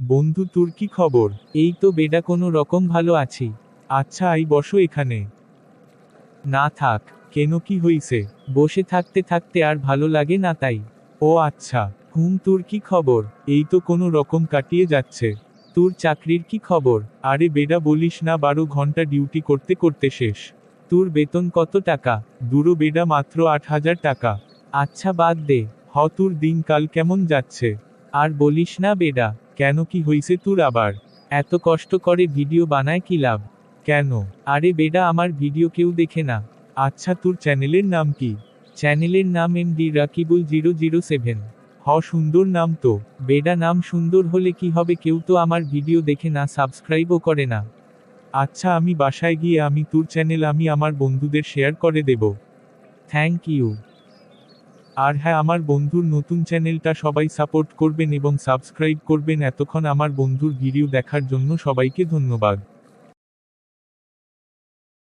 বন্ধু তোর কি খবর? এই তো বেডা কোনো রকম ভালো আছি। আচ্ছা আই বসো এখানে। না থাক। কেন কি হইছে? বসে থাকতে থাকতে আর ভালো লাগে না তাই। ও আচ্ছা। তোর কি খবর? এই তো কোনো রকম কাটিয়ে যাচ্ছে। তোর চাকরির কি খবর? আরে বেডা বলিস না, 12 ঘন্টা ডিউটি করতে করতে শেষ। তোর বেতন কত টাকা? দুরো বেডা, মাত্র 8,000 টাকা। আচ্ছা বাদ দে। তোর দিনকাল কেমন যাচ্ছে? আর বলিস না বেডা। কেন কি হইছে তোর আবার? এত কষ্ট করে ভিডিও বানায় কি লাভ? কেন? আরে বেডা আমার ভিডিও কেউ দেখে না। আচ্ছা তোর চ্যানেলের নাম কি? চ্যানেলের নাম এমডি রাকিবুল 007। সুন্দর নাম তো। বেডা নাম সুন্দর হলে কি হবে, কেউ তো আমার ভিডিও দেখে না, সাবস্ক্রাইবও করে না। আচ্ছা আমি বাসায় গিয়ে আমি তোর চ্যানেল আমি আমার বন্ধুদের শেয়ার করে দেব। Thank you. আর হ্যাঁ, আমার বন্ধুর নতুন চ্যানেলটা সবাই সাপোর্ট করবেন এবং সাবস্ক্রাইব করবেন। এতক্ষণ আমার বন্ধুর ভিডিও দেখার জন্য সবাইকে ধন্যবাদ।